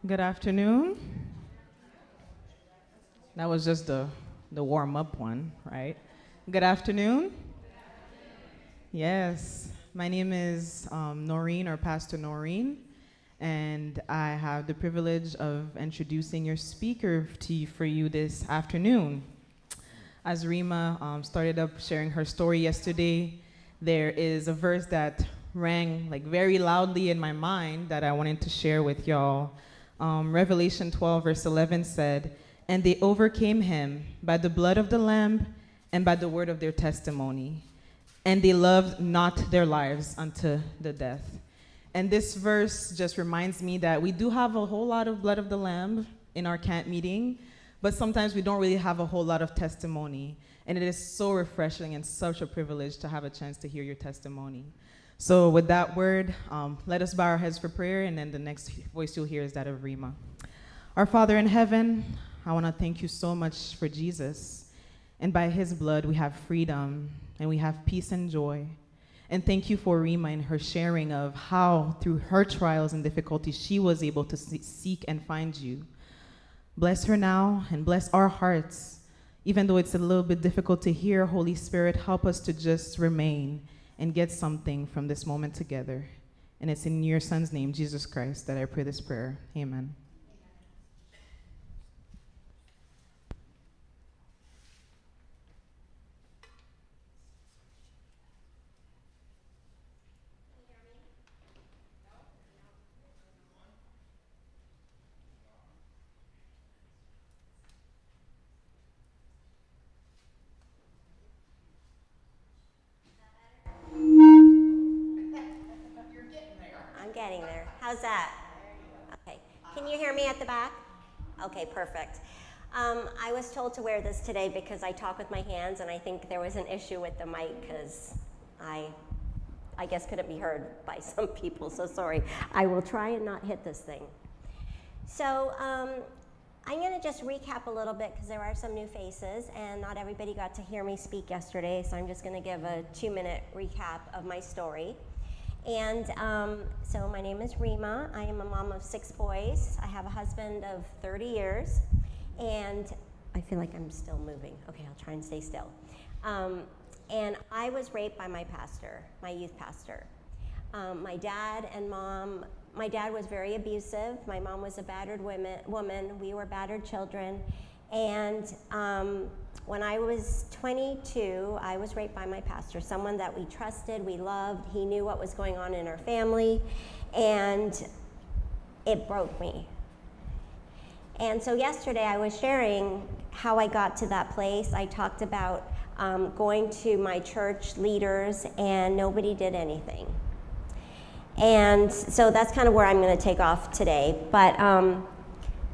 Good afternoon. That was just the warm-up one, right? Good afternoon. Yes, my name is Noreen, or Pastor Noreen, and I have the privilege of introducing your speaker for you this afternoon. As Reema started up sharing her story yesterday, there is a verse that rang like very loudly in my mind that I wanted to share with y'all. Revelation 12 verse 11 said, "And they overcame him by the blood of the Lamb and by the word of their testimony. And they loved not their lives unto the death." And this verse just reminds me that we do have a whole lot of blood of the Lamb in our camp meeting, but sometimes we don't really have a whole lot of testimony. And it is so refreshing and such a privilege to have a chance to hear your testimony. So with that word, let us bow our heads for prayer, and then the next voice you'll hear is that of Reema. Our Father in heaven, I want to thank you so much for Jesus. And by his blood, we have freedom, and we have peace and joy. And thank you for Reema and her sharing of how, through her trials and difficulties, she was able to seek and find you. Bless her now, and bless our hearts. Even though it's a little bit difficult to hear, Holy Spirit, help us to just remain and get something from this moment together. And it's in your Son's name, Jesus Christ, that I pray this prayer. Amen. Getting there. How's that? Okay. Can you hear me at the back? Okay, perfect. I was told to wear this today because I talk with my hands, and I think there was an issue with the mic because I guess couldn't be heard by some people, so sorry. I will try and not hit this thing. So I'm going to just recap a little bit because there are some new faces, and not everybody got to hear me speak yesterday, so I'm just going to give a 2-minute recap of my story. And so my name is Reema. I am a mom of 6 boys. I have a husband of 30 years, and I feel like I'm still moving. Okay, I'll try and stay still. And I was raped by my pastor, my youth pastor. My dad was very abusive. My mom was a battered woman. We were battered children. And when I was 22, I was raped by my pastor, someone that we trusted, we loved. He knew what was going on in our family, and it broke me. And so yesterday I was sharing how I got to that place. I talked about going to my church leaders, and nobody did anything. And so that's kind of where I'm going to take off today. But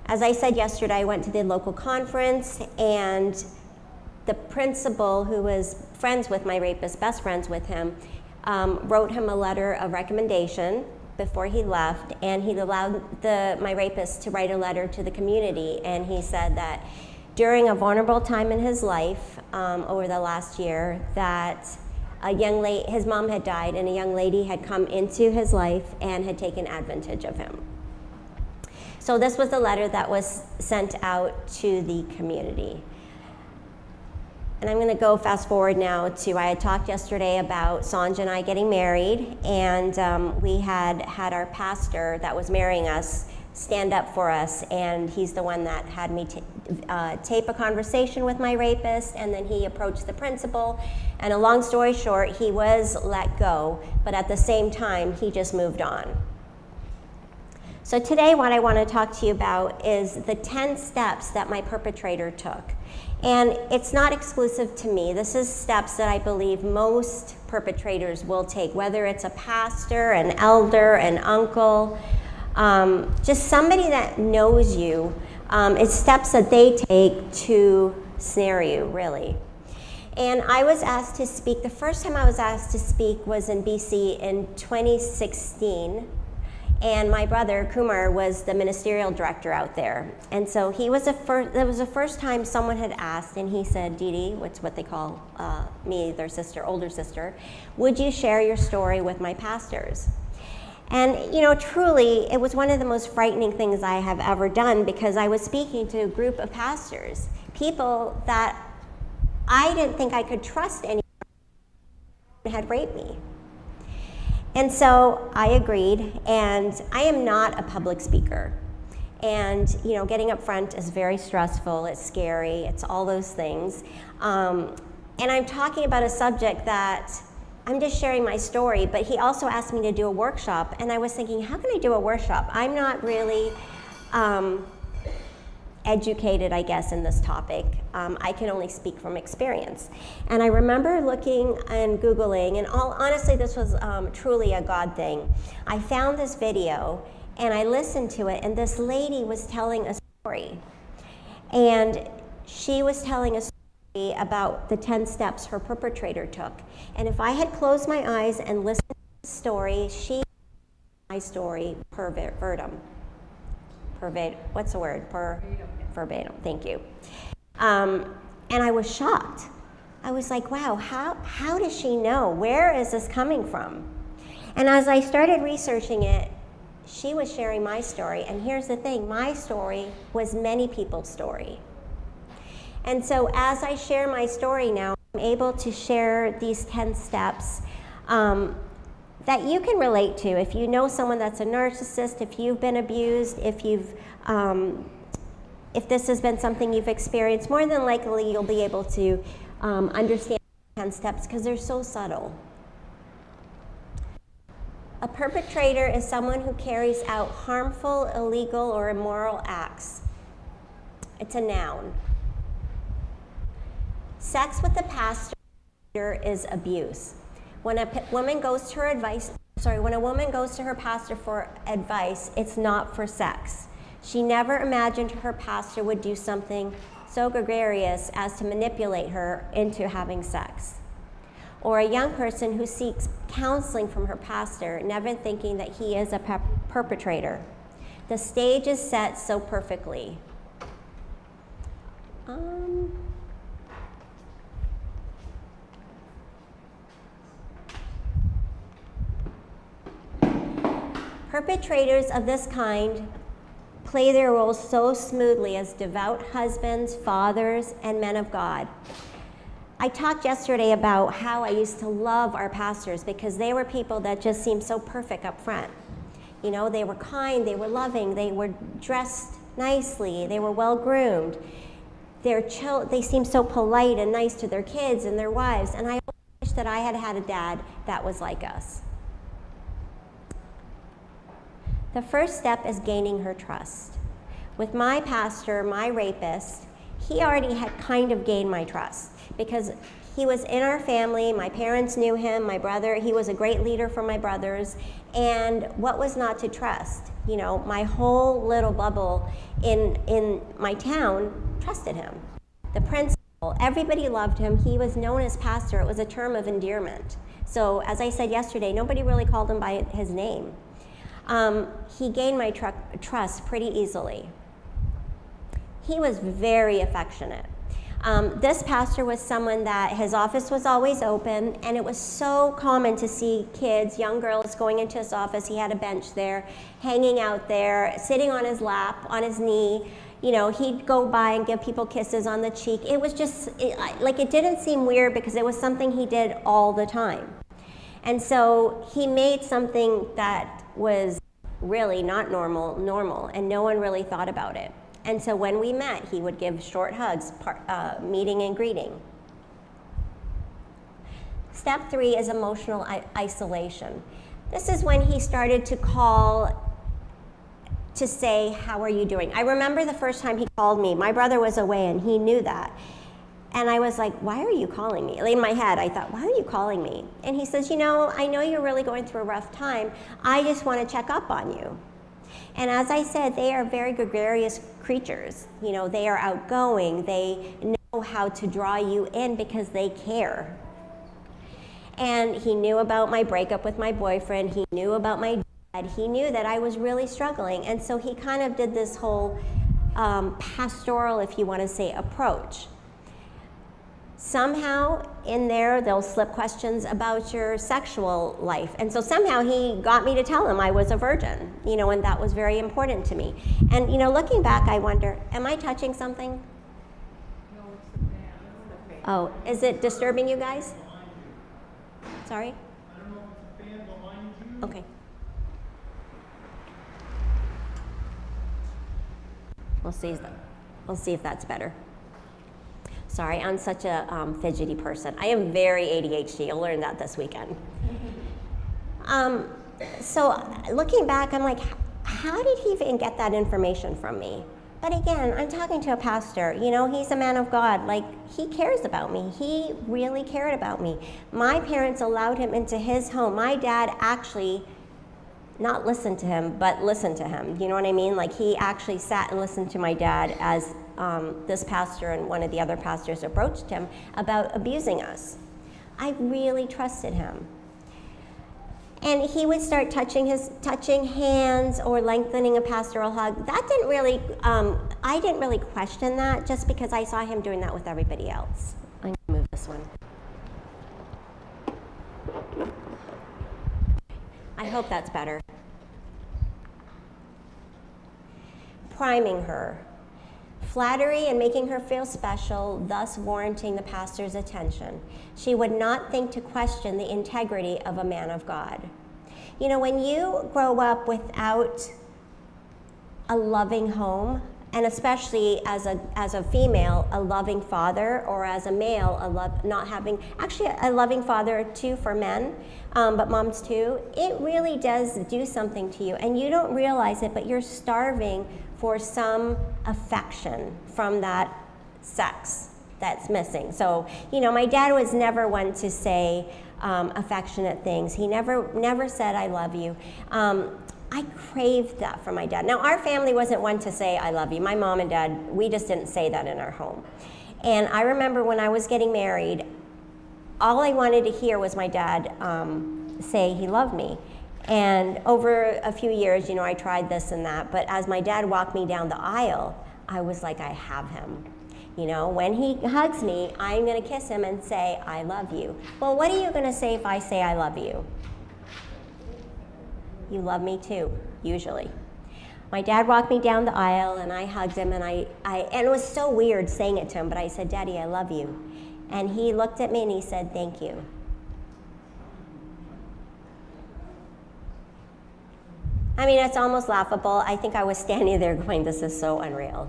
as I said yesterday, I went to the local conference, and the principal, who was friends with my rapist, best friends with him, wrote him a letter of recommendation before he left, and he allowed my rapist to write a letter to the community, and he said that during a vulnerable time in his life over the last year, that his mom had died, and a young lady had come into his life and had taken advantage of him. So this was the letter that was sent out to the community. And I'm going to go fast forward now to, I had talked yesterday about Sanj and I getting married, and we had our pastor that was marrying us stand up for us, and he's the one that had me tape a conversation with my rapist, and then he approached the principal, and a long story short, he was let go, but at the same time, he just moved on. So today what I want to talk to you about is the 10 steps that my perpetrator took. And it's not exclusive to me. This is steps that I believe most perpetrators will take, whether it's a pastor, an elder, an uncle, just somebody that knows you. It's steps that they take to snare you, really. And I was asked to speak, the first time I was asked to speak was in BC in 2016. And my brother, Kumar, was the ministerial director out there. And so it was the first time someone had asked, and he said, Dee Dee, what's what they call me, their sister, older sister, would you share your story with my pastors? And, you know, truly, it was one of the most frightening things I have ever done, because I was speaking to a group of pastors, people that I didn't think I could trust anymore had raped me. And so I agreed, and I am not a public speaker. And, you know, getting up front is very stressful, it's scary, it's all those things. And I'm talking about a subject that I'm just sharing my story, but he also asked me to do a workshop, and I was thinking, how can I do a workshop? I'm not really educated, I guess, in this topic. I can only speak from experience. And I remember looking and Googling, and honestly, this was truly a God thing. I found this video, and I listened to it, and this lady was telling a story. And she was telling a story about the 10 steps her perpetrator took. And if I had closed my eyes and listened to the story, she my story verbatim. What's the word? Verbatim, thank you. And I was shocked. I was like, wow, how does she know? Where is this coming from? And as I started researching it, she was sharing my story. And here's the thing, my story was many people's story. And so as I share my story now, I'm able to share these 10 steps that you can relate to. If you know someone that's a narcissist, if you've been abused, if this has been something you've experienced, more than likely you'll be able to understand 10 steps, because they're so subtle. A perpetrator is someone who carries out harmful, illegal, or immoral acts. It's a noun. Sex with the pastor is abuse. When a woman goes to her pastor for advice, it's not for sex. She never imagined her pastor would do something so gregarious as to manipulate her into having sex. Or a young person who seeks counseling from her pastor, never thinking that he is a perpetrator. The stage is set so perfectly. Perpetrators of this kind play their roles so smoothly as devout husbands, fathers, and men of God. I talked yesterday about how I used to love our pastors, because they were people that just seemed so perfect up front. You know, they were kind, they were loving, they were dressed nicely, they were well groomed. They seemed so polite and nice to their kids and their wives, and I wish that I had had a dad that was like us. The first step is gaining her trust. With my pastor, my rapist, he already had kind of gained my trust, because he was in our family, my parents knew him, my brother, he was a great leader for my brothers, and what was not to trust? You know, my whole little bubble in my town trusted him. The principal, everybody loved him, he was known as pastor, it was a term of endearment. So as I said yesterday, nobody really called him by his name. He gained my trust pretty easily. He was very affectionate. This pastor was someone that his office was always open, and it was so common to see kids, young girls going into his office. He had a bench there, hanging out there, sitting on his lap, on his knee. You know, he'd go by and give people kisses on the cheek. It was just, it didn't seem weird, because it was something he did all the time. And so he made something that was really not normal, and no one really thought about it. And so when we met, he would give short hugs, meeting and greeting. Step 3 is emotional isolation. This is when he started to call to say, how are you doing? I remember the first time he called me, my brother was away and he knew that. And I was like, why are you calling me? In my head, I thought, why are you calling me? And he says, you know, I know you're really going through a rough time. I just want to check up on you. And as I said, they are very gregarious creatures. You know, they are outgoing. They know how to draw you in because they care. And he knew about my breakup with my boyfriend. He knew about my dad. He knew that I was really struggling. And so he kind of did this whole pastoral, if you want to say, approach. somehow in there they'll slip questions about your sexual life. And so somehow he got me to tell him I was a virgin, and that was very important to me. And, looking back, I wonder, am I touching something? No, it's the fan. Oh, is it disturbing you guys? Sorry? I don't know if it's a fan behind you. Okay. We'll see if that's better. Sorry, I'm such a fidgety person. I am very ADHD. You'll learn that this weekend. So looking back, I'm like, how did he even get that information from me? But again, I'm talking to a pastor. He's a man of God. Like, he cares about me. He really cared about me. My parents allowed him into his home. My dad actually not listened to him, but listened to him. You know what I mean? Like, he actually sat and listened to my dad as this pastor and one of the other pastors approached him about abusing us. I really trusted him. And he would start touching hands or lengthening a pastoral hug. That didn't really, I didn't really question that, just because I saw him doing that with everybody else. I'm gonna move this one. I hope that's better. Priming her. Flattery and making her feel special, thus warranting the pastor's attention. She would not think to question the integrity of a man of God. When you grow up without a loving home, and especially as a female, a loving father, or as a male, not having, actually a loving father too for men, but moms too, it really does do something to you. And you don't realize it, but you're starving for some affection from that sex that's missing. So, my dad was never one to say affectionate things. He never said, I love you. I craved that from my dad. Now, our family wasn't one to say, I love you. My mom and dad, we just didn't say that in our home. And I remember when I was getting married, all I wanted to hear was my dad say he loved me. And over a few years, I tried this and that, but as my dad walked me down the aisle, I was like, I have him. When he hugs me, I'm gonna kiss him and say, I love you. Well, what are you gonna say if I say I love you? You love me too, usually. My dad walked me down the aisle and I hugged him, and and it was so weird saying it to him, but I said, Daddy, I love you. And he looked at me and he said, thank you. I mean, it's almost laughable. I think I was standing there going, this is so unreal,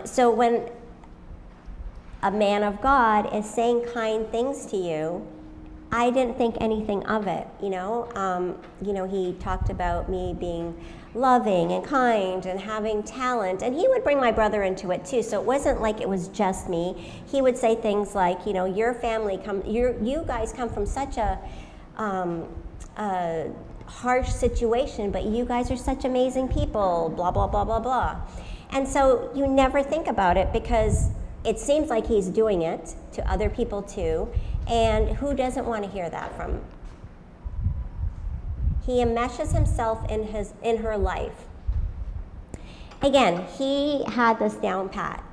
So when a man of God is saying kind things to you, I didn't think anything of it, he talked about me being loving and kind and having talent, and he would bring my brother into it too. So it wasn't like it was just me. He would say things like, your family you guys come from such a harsh situation, but you guys are such amazing people, blah, blah, blah, blah, blah. And so you never think about it, because it seems like he's doing it to other people too, and who doesn't want to hear that from? He enmeshes himself in her life. Again, he had this down pat.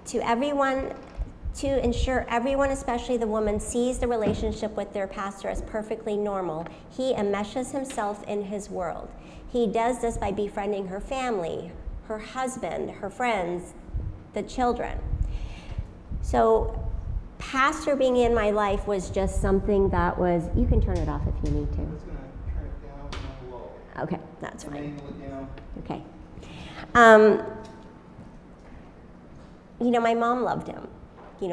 To ensure everyone, especially the woman, sees the relationship with their pastor as perfectly normal, he enmeshes himself in his world. He does this by befriending her family, her husband, her friends, the children. So pastor being in my life was just something that was, you can turn it off if you need to. I'm just going to turn it down and low. Okay, that's fine. Angle it down. Okay. My mom loved him.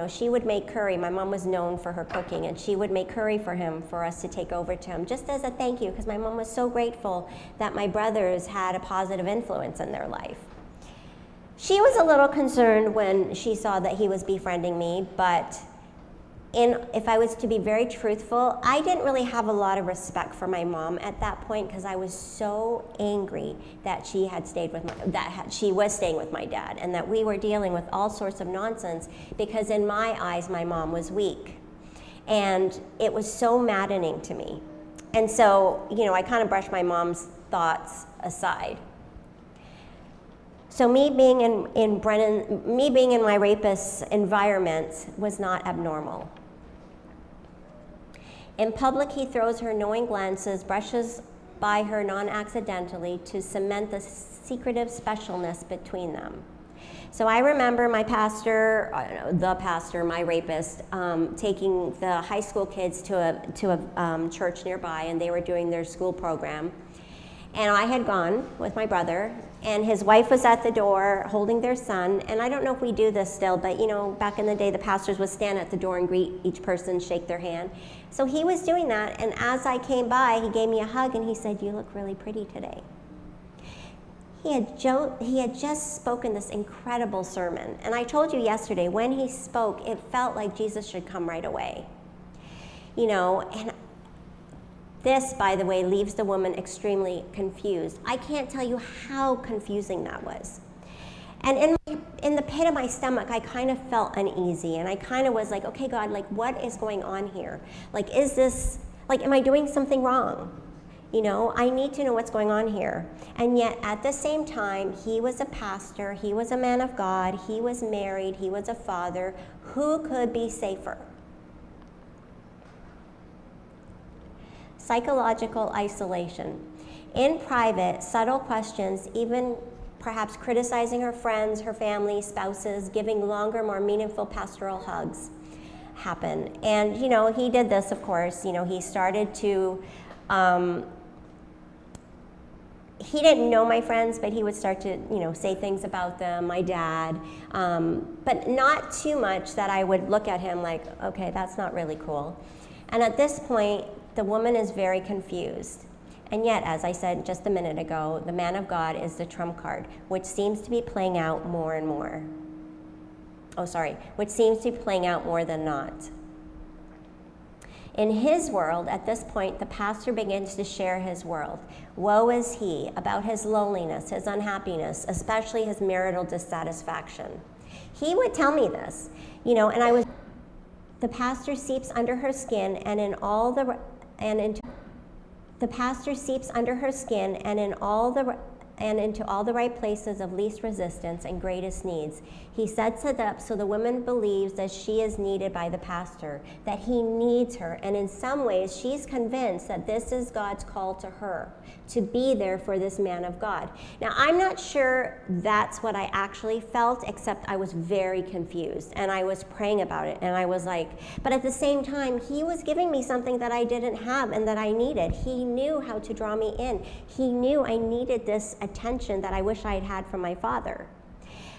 She would make curry. My mom was known for her cooking, and she would make curry for him for us to take over to him, just as a thank you, because my mom was so grateful that my brothers had a positive influence in their life. She was a little concerned when she saw that he was befriending me, but if I was to be very truthful, I didn't really have a lot of respect for my mom at that point, because I was so angry that she was staying with my dad, and that we were dealing with all sorts of nonsense, because in my eyes, my mom was weak. And it was so maddening to me. And so, I kind of brushed my mom's thoughts aside. So me being in my rapist's environment was not abnormal. In public, he throws her knowing glances, brushes by her non-accidentally to cement the secretive specialness between them. So I remember my pastor, my rapist, taking the high school kids to a church nearby, and they were doing their school program. And I had gone with my brother, and his wife was at the door holding their son. And I don't know if we do this still, but you know, back in the day, the pastors would stand at the door and greet each person, shake their hand. So he was doing that, and as I came by, he gave me a hug and he said, "You look really pretty today." He had just spoken this incredible sermon. And I told you yesterday, when he spoke, it felt like Jesus should come right away. You know, and this, by the way, leaves the woman extremely confused. I can't tell you how confusing that was. And in the pit of my stomach, I kind of felt uneasy, and I kind of was like, okay, God, like, what is going on here? Like, is this, like, am I doing something wrong? You know, I need to know what's going on here. And yet, at the same time, he was a pastor, he was a man of God, he was married, he was a father. Who could be safer? Psychological isolation. In private, subtle questions, even perhaps criticizing her friends, her family, spouses, giving longer, more meaningful pastoral hugs happen. And, you know, he did this, of course. You know, he started to, he didn't know my friends, but he would start to, you know, say things about them, my dad, but not too much that I would look at him like, okay, that's not really cool. And at this point, the woman is very confused. And yet, as I said just a minute ago, the man of God is the trump card, which seems to be playing out more and more. Which seems to be playing out more than not. In his world, at this point, the pastor begins to share his world. Woe is he, about his loneliness, his unhappiness, especially his marital dissatisfaction. He would tell me this, you know, and the pastor seeps under her skin into all the right places of least resistance and greatest needs. He sets it up so the woman believes that she is needed by the pastor, that he needs her, and in some ways she's convinced that this is God's call to her, to be there for this man of God. Now, I'm not sure that's what I actually felt, except I was very confused, and I was praying about it, and I was like, but at the same time, he was giving me something that I didn't have and that I needed. He knew how to draw me in. He knew I needed this attention that I wish I had had from my father.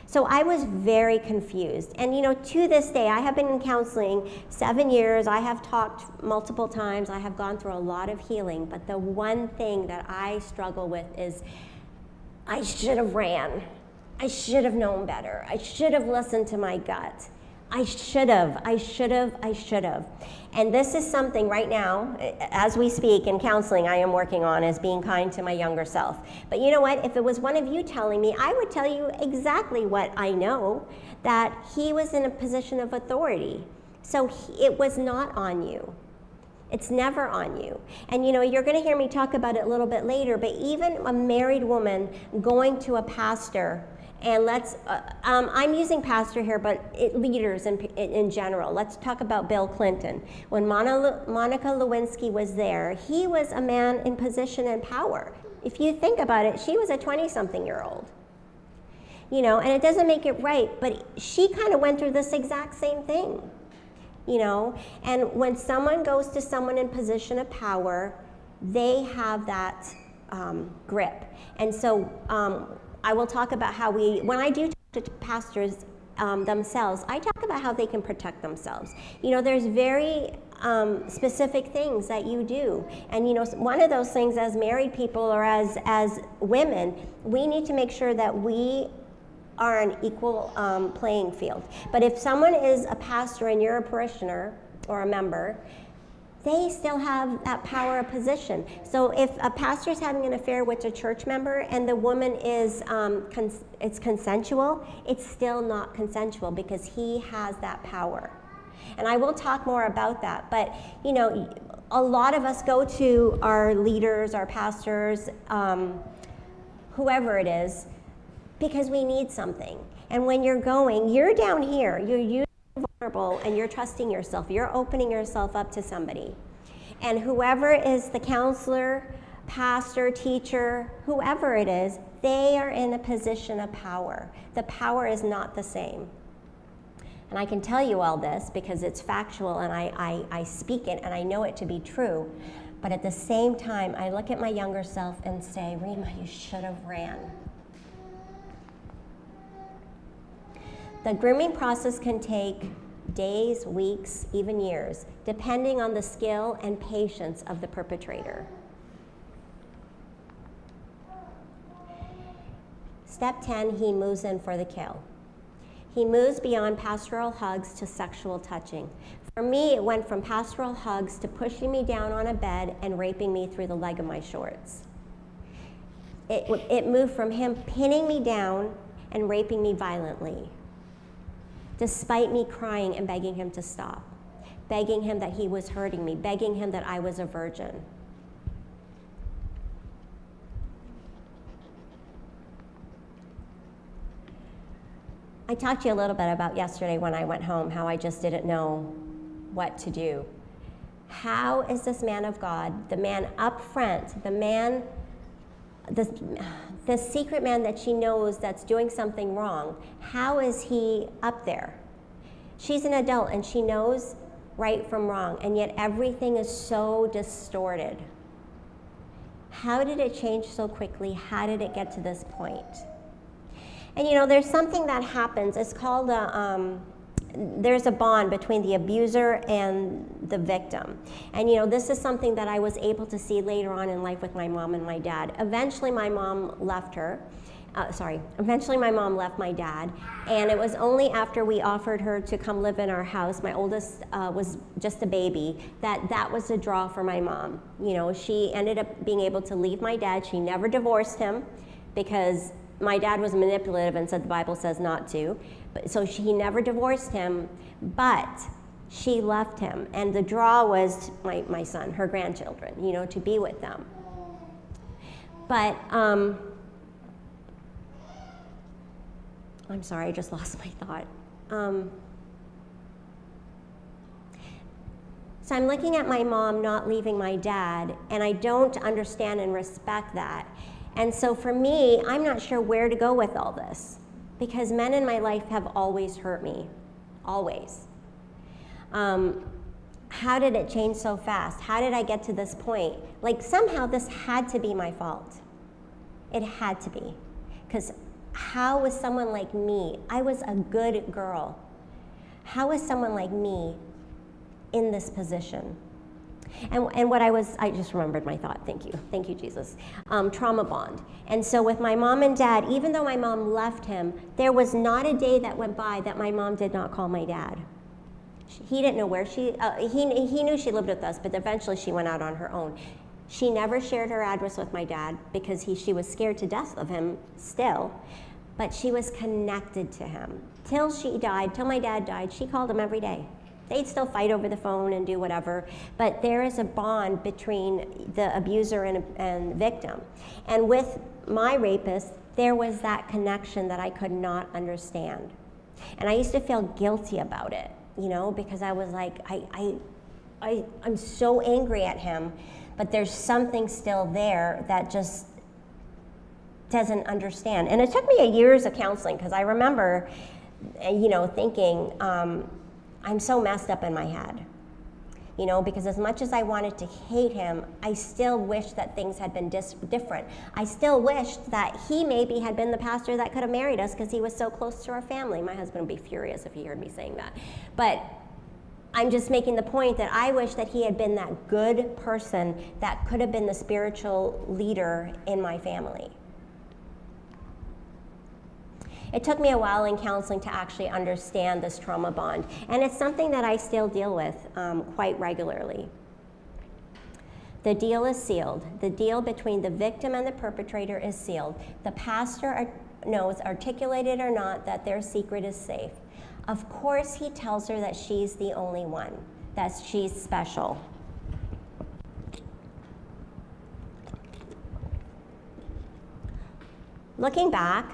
So I was very confused. And you know, to this day, I have been in counseling 7 years. I have talked multiple times. I have gone through a lot of healing. But the one thing that I struggle with is I should have ran. I should have known better. I should have listened to my gut. I should have. And this is something right now, as we speak in counseling, I am working on, is being kind to my younger self. But you know what? If it was one of you telling me, I would tell you exactly what I know, that he was in a position of authority. So it was not on you. It's never on you. And you know, you're going to hear me talk about it a little bit later, but even a married woman going to a pastor, and I'm using pastor here, but leaders in general. Let's talk about Bill Clinton. When Monica Lewinsky was there, he was a man in position and power. If you think about it, she was a 20-something-year-old. You know, and it doesn't make it right, but she kind of went through this exact same thing. You know, and when someone goes to someone in position of power, they have that grip. And so, I will talk about how when I do talk to pastors themselves, I talk about how they can protect themselves. You know, there's very specific things that you do. And you know, one of those things as married people or as women, we need to make sure that we are an equal playing field. But if someone is a pastor and you're a parishioner or a member, they still have that power of position. So if a pastor is having an affair with a church member and the woman is it's consensual, it's still not consensual because he has that power. And I will talk more about that. But you know, a lot of us go to our leaders, our pastors, whoever it is, because we need something. And when you're going, you're down here, you're vulnerable, and you're trusting yourself. You're opening yourself up to somebody. And whoever is the counselor, pastor, teacher, whoever it is, they are in a position of power. The power is not the same. And I can tell you all this because it's factual and I speak it and I know it to be true. But at the same time, I look at my younger self and say, Reema, you should have ran. The grooming process can take days, weeks, even years, depending on the skill and patience of the perpetrator. Step 10, he moves in for the kill. He moves beyond pastoral hugs to sexual touching. For me, it went from pastoral hugs to pushing me down on a bed and raping me through the leg of my shorts. It moved from him pinning me down and raping me violently, despite me crying and begging him to stop, begging him that he was hurting me, begging him that I was a virgin. I talked to you a little bit about yesterday when I went home, how I just didn't know what to do. How is this man of God, the man up front, the man, the secret man that she knows that's doing something wrong, how is he up there? She's an adult and she knows right from wrong, and yet everything is so distorted. How did it change so quickly? How did it get to this point? And you know, there's something that happens, it's called there's a bond between the abuser and the victim. And you know, this is something that I was able to see later on in life with my mom and my dad. Eventually my mom left my dad, and it was only after we offered her to come live in our house, my oldest was just a baby, that was a draw for my mom. You know, she ended up being able to leave my dad. She never divorced him because my dad was manipulative and said the Bible says not to. So he never divorced him, but she left him. And the draw was my son, her grandchildren, you know, to be with them. But, I'm sorry, I just lost my thought. So I'm looking at my mom not leaving my dad, and I don't understand and respect that. And so for me, I'm not sure where to go with all this, because men in my life have always hurt me, always. How did it change so fast? How did I get to this point? Like, somehow this had to be my fault. It had to be, because how was someone like me, I was a good girl, how was someone like me in this position? And what I just remembered my thought, thank you Jesus. Trauma bond. And so with my mom and dad, even though my mom left him, there was not a day that went by that my mom did not call my dad. He didn't know where he knew she lived with us, but eventually she went out on her own. She never shared her address with my dad because she was scared to death of him still, but she was connected to him. Till my dad died, she called him every day. They'd still fight over the phone and do whatever, but there is a bond between the abuser and victim. And with my rapist, there was that connection that I could not understand. And I used to feel guilty about it, you know, because I was like, I'm so angry at him, but there's something still there that just doesn't understand. And it took me years of counseling, because I remember, you know, thinking, I'm so messed up in my head, you know, because as much as I wanted to hate him, I still wished that things had been different. I still wished that he maybe had been the pastor that could have married us, because he was so close to our family. My husband would be furious if he heard me saying that. But I'm just making the point that I wish that he had been that good person that could have been the spiritual leader in my family. It took me a while in counseling to actually understand this trauma bond, and it's something that I still deal with quite regularly. The deal is sealed. The deal between the victim and the perpetrator is sealed. The pastor knows, articulated or not, that their secret is safe. Of course, he tells her that she's the only one, that she's special. Looking back,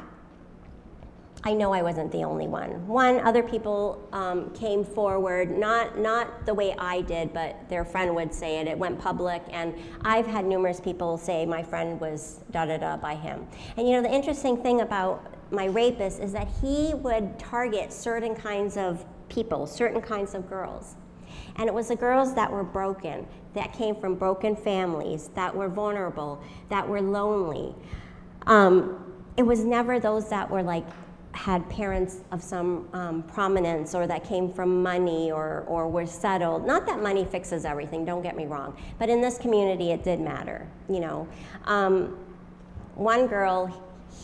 I know I wasn't the only one. Other people came forward, not the way I did, but their friend would say it. It went public, and I've had numerous people say my friend was da-da-da by him. And you know, the interesting thing about my rapist is that he would target certain kinds of people, certain kinds of girls. And it was the girls that were broken, that came from broken families, that were vulnerable, that were lonely. It was never those that were like, had parents of some prominence, or that came from money, or were settled. Not that money fixes everything, don't get me wrong, but in this community it did matter, you know. One girl,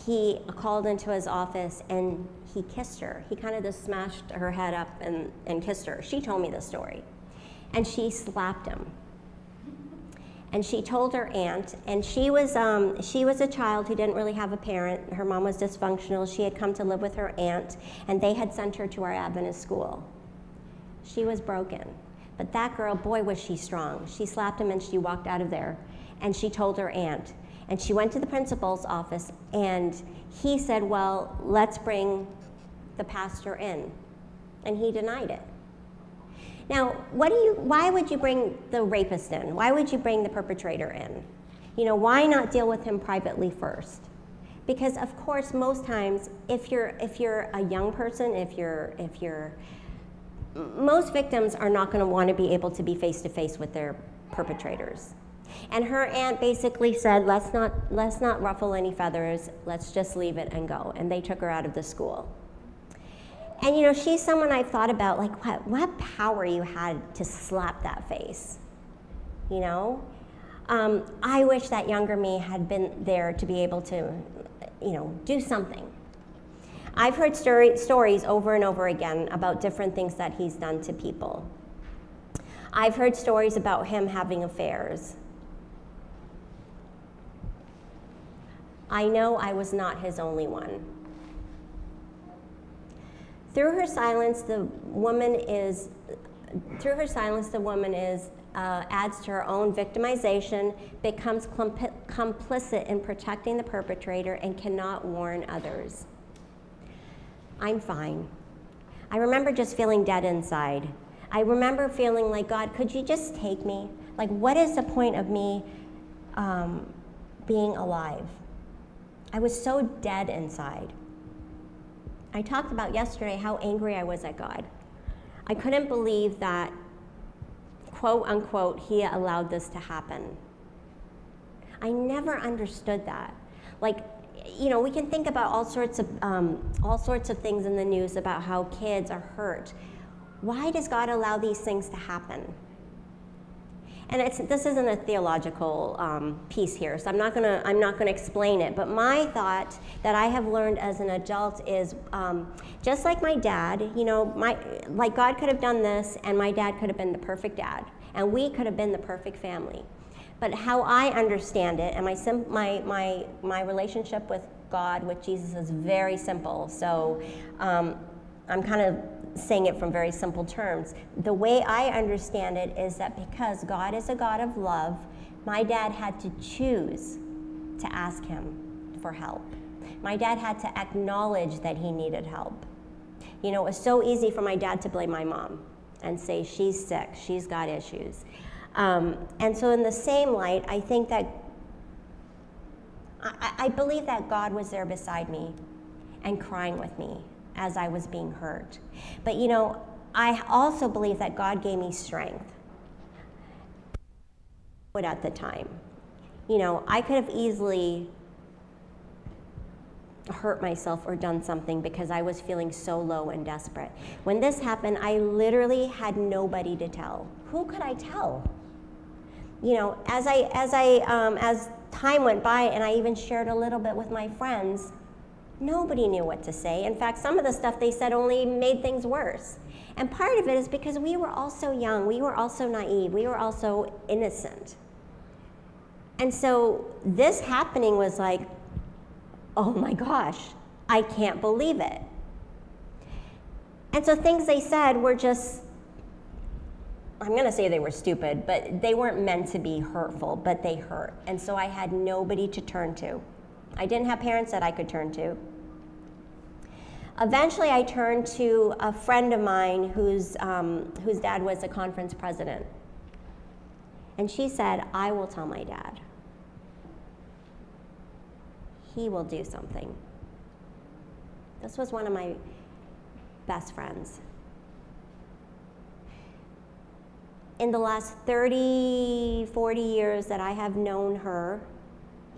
he called into his office and he kissed her. He kind of just smashed her head up and kissed her. She told me the story. And she slapped him. And she told her aunt, and she was a child who didn't really have a parent. Her mom was dysfunctional. She had come to live with her aunt, and they had sent her to our Adventist school. She was broken. But that girl, boy, was she strong. She slapped him and she walked out of there, and she told her aunt. And she went to the principal's office, and he said, well, let's bring the pastor in. And he denied it. Now, why would you bring the rapist in? Why would you bring the perpetrator in? You know, why not deal with him privately first? Because of course, most times, if you're a young person, most victims are not going to want to be able to be face to face with their perpetrators. And her aunt basically said, let's not ruffle any feathers, let's just leave it and go. And they took her out of the school. And you know, she's someone I've thought about, like, what power you had to slap that face, you know? I wish that younger me had been there to be able to, you know, do something. I've heard stories over and over again about different things that he's done to people. I've heard stories about him having affairs. I know I was not his only one. Through her silence, the woman adds to her own victimization, becomes complicit in protecting the perpetrator, and cannot warn others. I'm fine. I remember just feeling dead inside. I remember feeling like, God, could you just take me? Like, what is the point of me being alive? I was so dead inside. I talked about yesterday how angry I was at God. I couldn't believe that, quote unquote, he allowed this to happen. I never understood that. Like, you know, we can think about all sorts of things in the news about how kids are hurt. Why does God allow these things to happen? And this isn't a theological piece here, so I'm not gonna explain it. But my thought that I have learned as an adult is, just like my dad, you know, like God could have done this, and my dad could have been the perfect dad, and we could have been the perfect family. But how I understand it, and my relationship with God, with Jesus, is very simple. So I'm kind of saying it from very simple terms. The way I understand it is that because God is a God of love, my dad had to choose to ask him for help. My dad had to acknowledge that he needed help. You know, it was so easy for my dad to blame my mom and say, she's sick, she's got issues. And so in the same light, I think that, I believe that God was there beside me and crying with me as I was being hurt. But you know, I also believe that God gave me strength at the time. You know, I could have easily hurt myself or done something because I was feeling so low and desperate. When this happened, I literally had nobody to tell. Who could I tell? You know, as time went by and I even shared a little bit with my friends, nobody knew what to say. In fact, some of the stuff they said only made things worse. And part of it is because we were all so young, we were all so naive, we were all so innocent. And so this happening was like, oh my gosh, I can't believe it. And so things they said were just, I'm gonna say they were stupid, but they weren't meant to be hurtful, but they hurt. And so I had nobody to turn to. I didn't have parents that I could turn to. Eventually, I turned to a friend of mine whose dad was a conference president. And she said, I will tell my dad. He will do something. This was one of my best friends. In the last 30, 40 years that I have known her,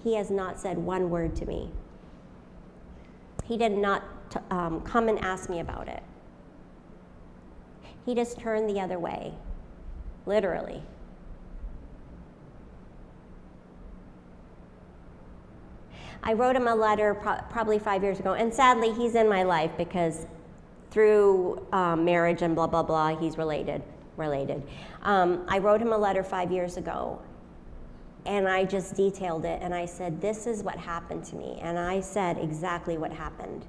he has not said one word to me. He did not come and ask me about it. He just turned the other way, literally. I wrote him a letter probably 5 years ago, and sadly, he's in my life because through marriage and blah, blah, blah, he's related. I wrote him a letter 5 years ago, and I just detailed it, and I said, this is what happened to me, and I said exactly what happened.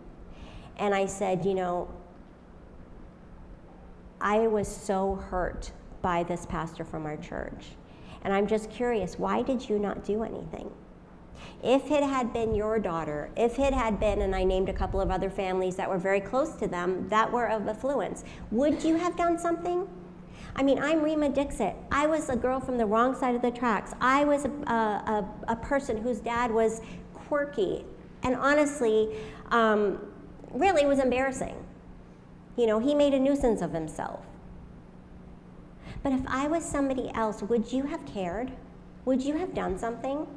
And I said, you know, I was so hurt by this pastor from our church, and I'm just curious, why did you not do anything? If it had been your daughter, if it had been, and I named a couple of other families that were very close to them, that were of affluence, would you have done something? I mean, I'm Reema Dixit. I was a girl from the wrong side of the tracks. I was a person whose dad was quirky, and honestly, really was embarrassing. You know, he made a nuisance of himself. But if I was somebody else, would you have cared? Would you have done something?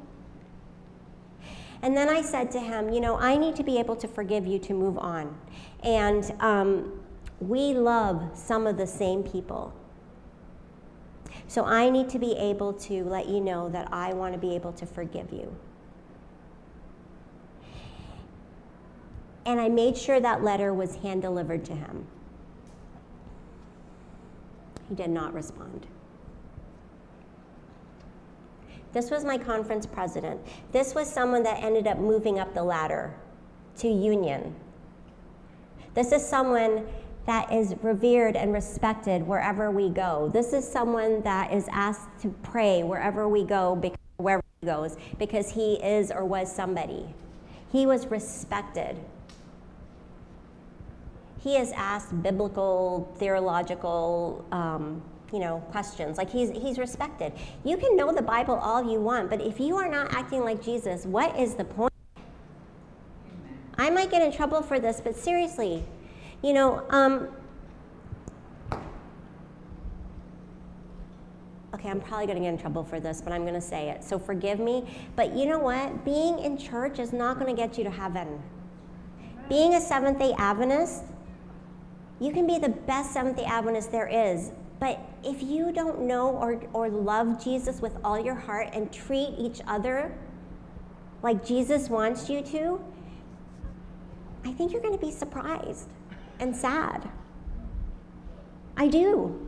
And then I said to him, you know, I need to be able to forgive you to move on. And we love some of the same people. So I need to be able to let you know that I want to be able to forgive you. And I made sure that letter was hand-delivered to him. He did not respond. This was my conference president. This was someone that ended up moving up the ladder to union. This is someone that is revered and respected wherever we go. This is someone that is asked to pray wherever we go, wherever he goes, because he is or was somebody. He was respected. He is asked biblical, theological, questions. Like he's respected. You can know the Bible all you want, but if you are not acting like Jesus, what is the point? I might get in trouble for this, but seriously, okay, I'm probably going to get in trouble for this, but I'm going to say it. So forgive me. But you know what? Being in church is not going to get you to heaven. Being a Seventh-day Adventist, you can be the best Seventh-day Adventist there is. But if you don't know or love Jesus with all your heart and treat each other like Jesus wants you to, I think you're going to be surprised and sad. I do.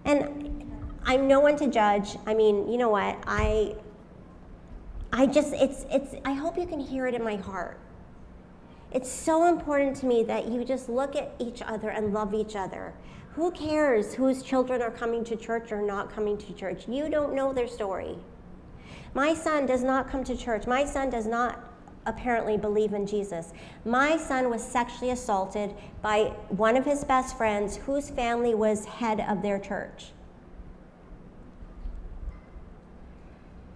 And I'm no one to judge. I mean, you know what? I hope you can hear it in my heart. It's so important to me that you just look at each other and love each other. Who cares whose children are coming to church or not coming to church? You don't know their story. My son does not come to church. My son does not apparently believe in Jesus. My son was sexually assaulted by one of his best friends whose family was head of their church.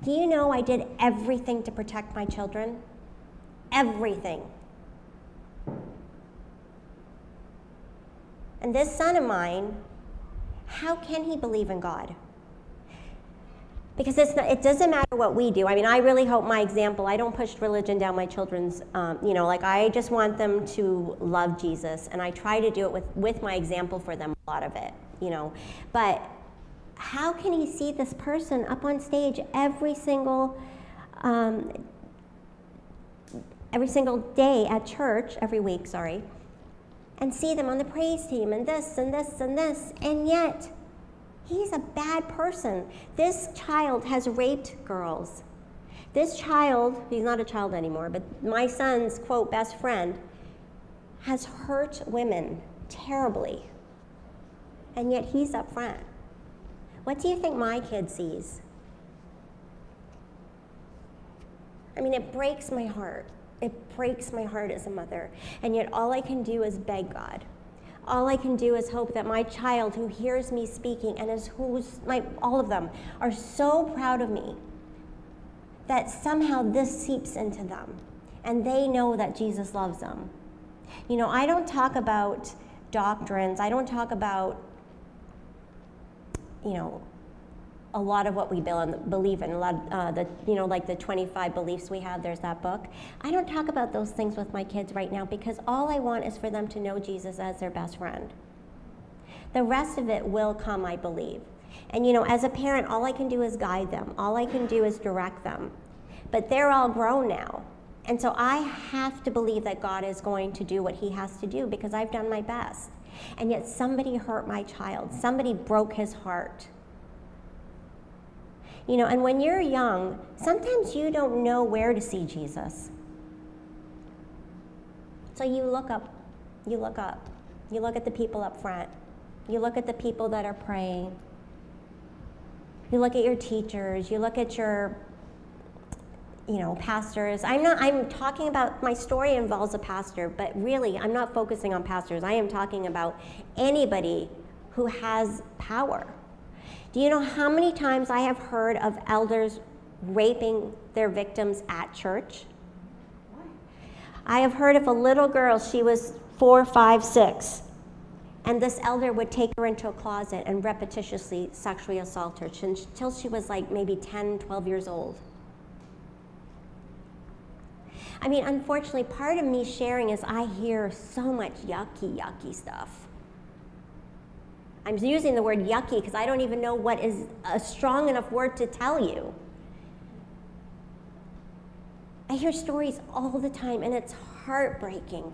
Do you know I did everything to protect my children? Everything. And this son of mine, how can he believe in God? Because it doesn't matter what we do. I mean, I really hope my example, I don't push religion down my children's, I just want them to love Jesus. And I try to do it with my example for them, a lot of it, But how can he see this person up on stage every single day at church, every week, and see them on the praise team and this and this and this, and yet he's a bad person. This child has raped girls. This child, he's not a child anymore, but my son's, quote, best friend, has hurt women terribly, and yet he's up front. What do you think my kid sees? I mean, it breaks my heart. It breaks my heart as a mother. And yet all I can do is beg God. All I can do is hope that my child who hears me speaking and all of them are so proud of me that somehow this seeps into them and they know that Jesus loves them. You know, I don't talk about doctrines. I don't talk about, you know, a lot of what we believe in, a lot of like the 25 beliefs we have, there's that book. I don't talk about those things with my kids right now because all I want is for them to know Jesus as their best friend. The rest of it will come, I believe. And you know, as a parent, all I can do is guide them. All I can do is direct them. But they're all grown now. And so I have to believe that God is going to do what he has to do because I've done my best. And yet somebody hurt my child. Somebody broke his heart. You know, and when you're young, sometimes you don't know where to see Jesus. So you look up, you look up. You look at the people up front. You look at the people that are praying. You look at your teachers. You look at your, you know, pastors. I'm talking about, my story involves a pastor, but really I'm not focusing on pastors. I am talking about anybody who has power. Do you know how many times I have heard of elders raping their victims at church? I have heard of a little girl, she was 4, 5, 6, and this elder would take her into a closet and repetitiously sexually assault her until she was like maybe 10, 12 years old. I mean, unfortunately, part of me sharing is I hear so much yucky stuff. I'm using the word yucky because I don't even know what is a strong enough word to tell you. I hear stories all the time, and it's heartbreaking.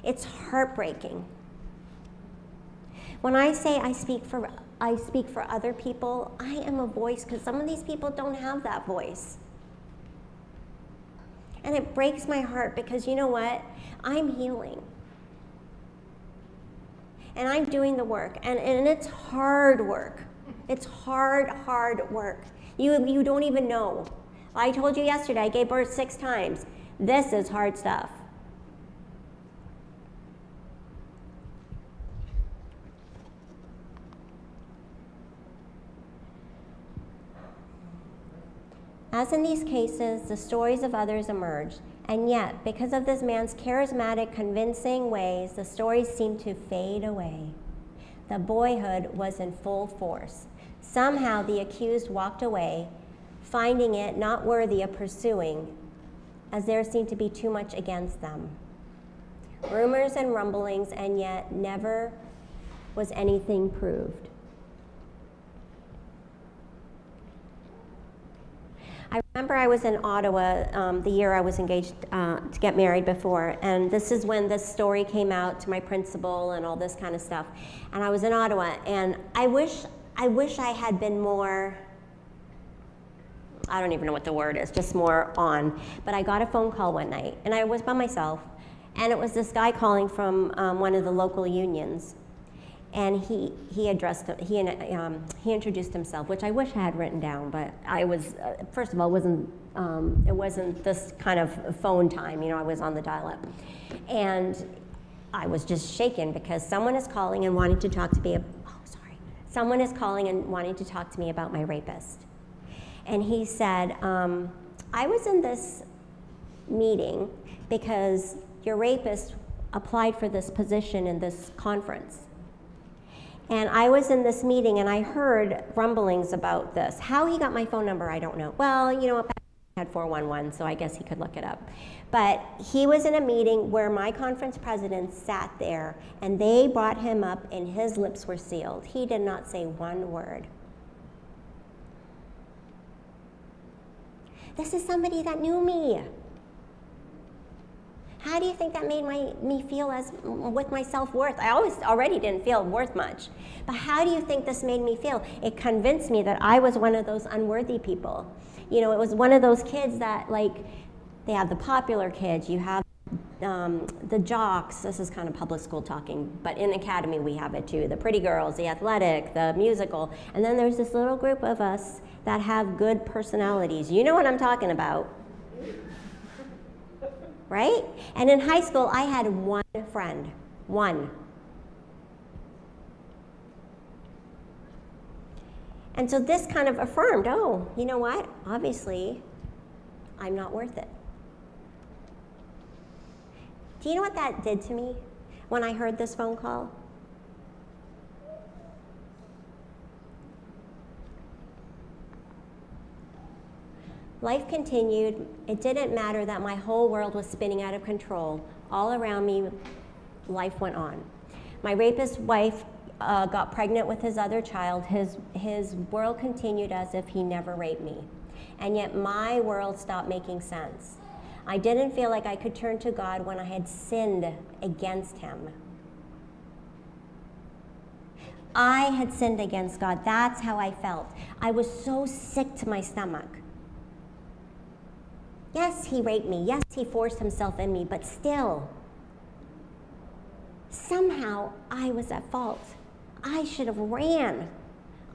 It's heartbreaking. When I say I speak for other people, I am a voice because some of these people don't have that voice. And it breaks my heart because you know what? I'm healing. And I'm doing the work, and it's hard work. It's hard work. You don't even know. I told you yesterday, I gave birth 6 times. This is hard stuff. As in these cases, the stories of others emerge. And yet, because of this man's charismatic, convincing ways, the stories seem to fade away. The boyhood was in full force. Somehow the accused walked away, finding it not worthy of pursuing, as there seemed to be too much against them. Rumors and rumblings, and yet never was anything proved. I remember I was in Ottawa the year I was engaged to get married before, and this is when this story came out to my principal and all this kind of stuff. And I was in Ottawa, and I wish I had been more, I don't even know what the word is, just more on. But I got a phone call one night, and I was by myself, and it was this guy calling from one of the local unions. And he introduced himself, which I wish I had written down, but I was, first of all, it wasn't this kind of phone time, you know, I was on the dial-up. And I was just shaken because someone is calling and wanting to talk to me, someone is calling and wanting to talk to me about my rapist. And he said, I was in this meeting because your rapist applied for this position in this conference. And I was in this meeting and I heard rumblings about this. How he got my phone number, I don't know. Well, you know what, I had 411, so I guess he could look it up. But he was in a meeting where my conference president sat there and they brought him up and his lips were sealed. He did not say one word. This is somebody that knew me. How do you think that made me feel as with my self-worth? I already didn't feel worth much. But how do you think this made me feel? It convinced me that I was one of those unworthy people. You know, it was one of those kids that, like, they have the popular kids, you have the jocks, this is kind of public school talking, but in academy we have it too, the pretty girls, the athletic, the musical, and then there's this little group of us that have good personalities. You know what I'm talking about. right? And in high school, I had one friend, one. And so this kind of affirmed, oh, you know what? Obviously, I'm not worth it. Do you know what that did to me when I heard this phone call? Life continued. It didn't matter that my whole world was spinning out of control. All around me, life went on. My rapist wife got pregnant with his other child. His world continued as if he never raped me. And yet my world stopped making sense. I didn't feel like I could turn to God when I had sinned against him. I had sinned against God. That's how I felt. I was so sick to my stomach. Yes, he raped me. Yes, he forced himself in me, but still, somehow I was at fault. I should have ran.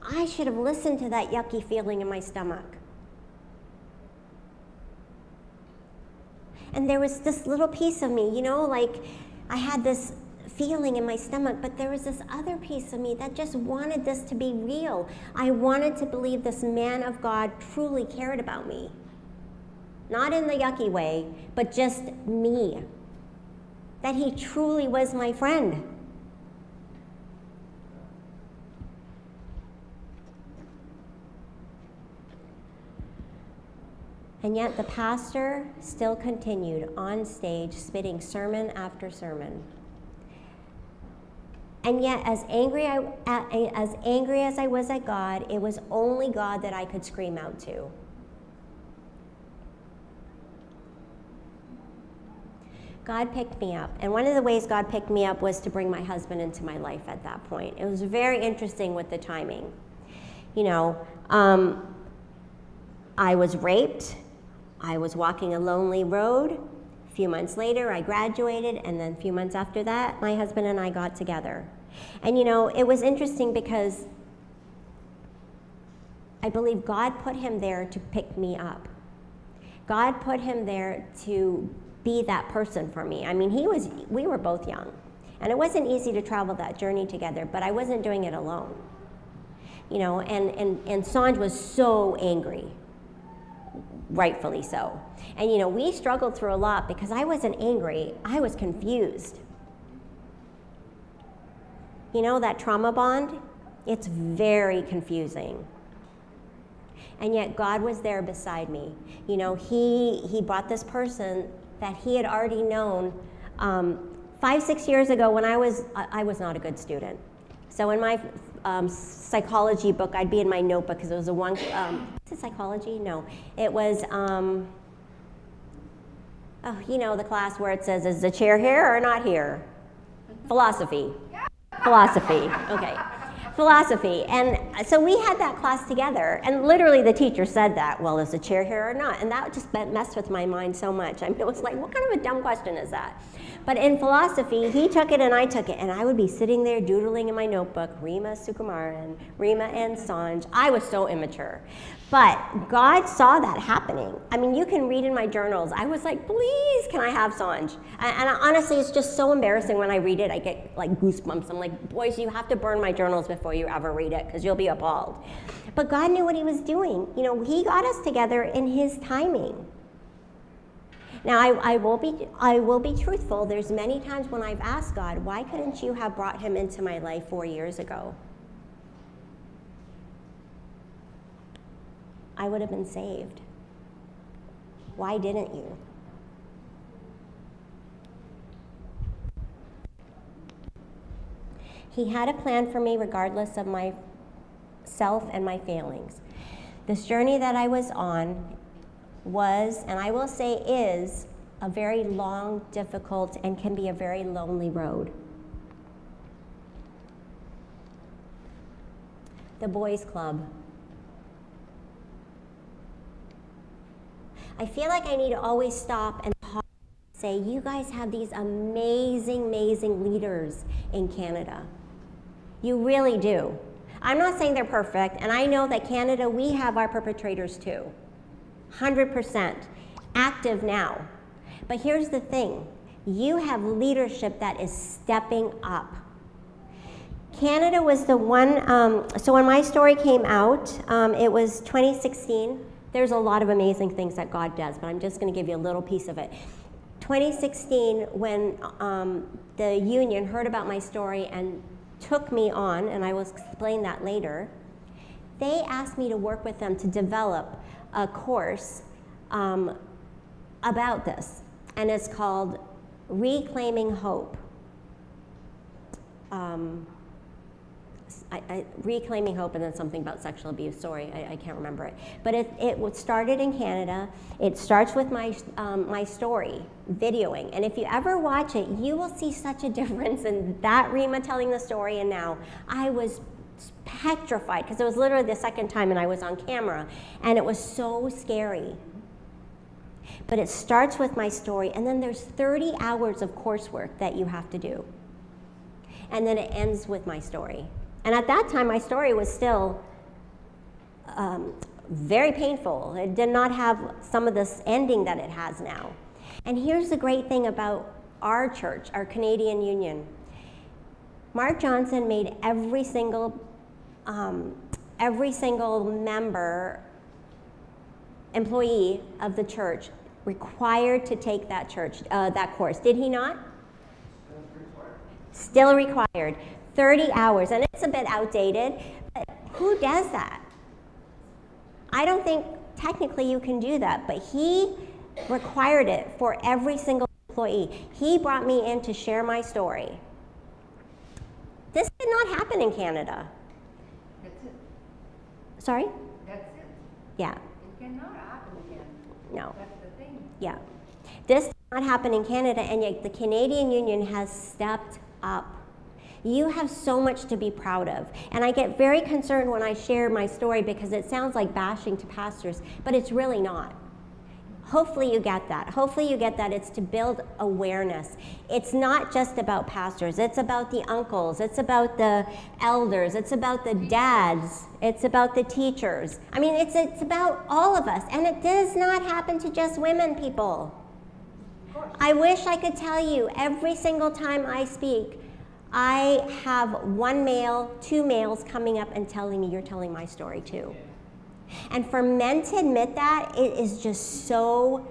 I should have listened to that yucky feeling in my stomach. And there was this little piece of me, you know, like I had this feeling in my stomach, but there was this other piece of me that just wanted this to be real. I wanted to believe this man of God truly cared about me. Not in the yucky way, but just me. That he truly was my friend. And yet the pastor still continued on stage, spitting sermon after sermon. And yet, as angry as I was at God, it was only God that I could scream out to. God picked me up. And one of the ways God picked me up was to bring my husband into my life at that point. It was very interesting with the timing. You know, I was raped. I was walking a lonely road. A few months later, I graduated. And then a few months after that, my husband and I got together. And, you know, it was interesting because I believe God put him there to pick me up. God put him there to be that person for me. I mean, we were both young, and it wasn't easy to travel that journey together, but I wasn't doing it alone. You know, and Sanj was so angry, rightfully so. And you know, we struggled through a lot because I wasn't angry, I was confused. You know, that trauma bond, it's very confusing. And yet God was there beside me. You know, he brought this person that he had already known 5-6 years ago when I was not a good student. So in my psychology book, I'd be in my notebook because it was is it psychology? No, it was, you know, the class where it says, is the chair here or not here? Philosophy. Philosophy, okay. Philosophy. And so we had that class together, and literally the teacher said that, well, is the chair here or not? And that just messed with my mind so much. I mean, it was like, what kind of a dumb question is that? But in philosophy, he took it and I took it, and I would be sitting there doodling in my notebook, Reema Sukumaran, Reema and Sanj. I was so immature. But God saw that happening. I mean, you can read in my journals. I was like, please, can I have Sanj? And honestly, it's just so embarrassing when I read it. I get like goosebumps. I'm like, boys, you have to burn my journals before you ever read it because you'll be appalled. But God knew what he was doing. You know, he got us together in his timing. Now, I will be truthful. There's many times when I've asked God, why couldn't you have brought him into my life 4 years ago? I would have been saved. Why didn't you? He had a plan for me regardless of myself and my failings. This journey that I was on was, and I will say is, a very long, difficult, and can be a very lonely road. The boys' club. I feel like I need to always stop and say, you guys have these amazing, amazing leaders in Canada. You really do. I'm not saying they're perfect, and I know that Canada, we have our perpetrators too. 100%. Active now. But here's the thing. You have leadership that is stepping up. Canada was the one, so when my story came out, it was 2016. There's a lot of amazing things that God does, but I'm just going to give you a little piece of it. 2016, when the union heard about my story and took me on, and I will explain that later, they asked me to work with them to develop a course about this, and it's called Reclaiming Hope. Reclaiming Hope, and then something about sexual abuse. Sorry, I can't remember it. But it started in Canada. It starts with my story, videoing. And if you ever watch it, you will see such a difference in that Reema telling the story and now. I was petrified because it was literally the second time and I was on camera, and it was so scary. But it starts with my story, and then there's 30 hours of coursework that you have to do. And then it ends with my story. And at that time, my story was still very painful. It did not have some of this ending that it has now. And here's the great thing about our church, our Canadian Union. Mark Johnson made every single member, employee of the church required to take that course. Did he not? Still required. 30 hours, and it's a bit outdated, but who does that? I don't think technically you can do that, but he required it for every single employee. He brought me in to share my story. This did not happen in Canada. That's it. Sorry? That's it. Yeah. It cannot happen again. No. That's the thing. Yeah. This did not happen in Canada, and yet the Canadian Union has stepped up. You have so much to be proud of. And I get very concerned when I share my story because it sounds like bashing to pastors, but it's really not. Hopefully you get that. Hopefully you get that it's to build awareness. It's not just about pastors. It's about the uncles. It's about the elders. It's about the dads. It's about the teachers. I mean, it's about all of us. And it does not happen to just women, people. I wish I could tell you every single time I speak, I have one male, two males coming up and telling me, you're telling my story too. And for men to admit that, it is just so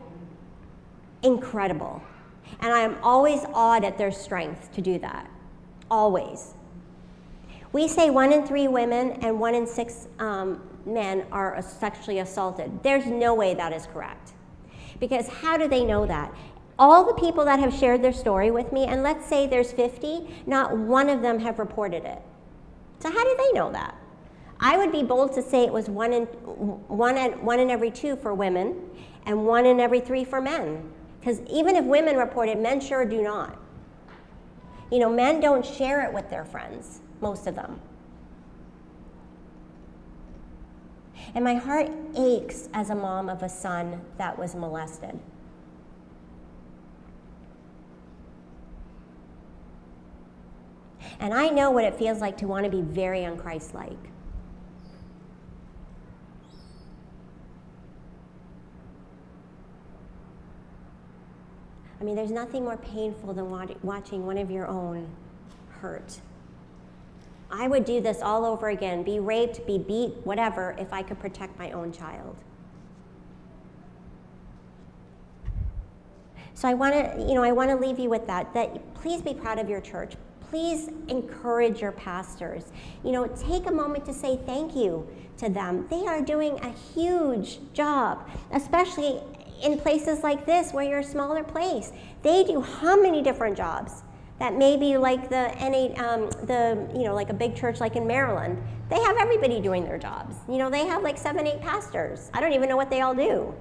incredible. And I'm always awed at their strength to do that. Always. We say 1 in 3 women and 1 in 6 men are sexually assaulted. There's no way that is correct. Because how do they know that? All the people that have shared their story with me, and let's say there's 50, not one of them have reported it. So how do they know that? I would be bold to say it was 1 in every 2 for women and 1 in every 3 for men. Because even if women report it, men sure do not. You know, men don't share it with their friends, most of them. And my heart aches as a mom of a son that was molested. And I know what it feels like to want to be very unchristlike. I mean, there's nothing more painful than watching one of your own hurt. I would do this all over again, be raped, be beat, whatever, if I could protect my own child. So I want to leave you with that please be proud of your church. Please encourage your pastors. You know, take a moment to say thank you to them. They are doing a huge job, especially in places like this where you're a smaller place. They do how many different jobs that maybe like like a big church like in Maryland, they have everybody doing their jobs. You know, they have like 7, 8 pastors. I don't even know what they all do.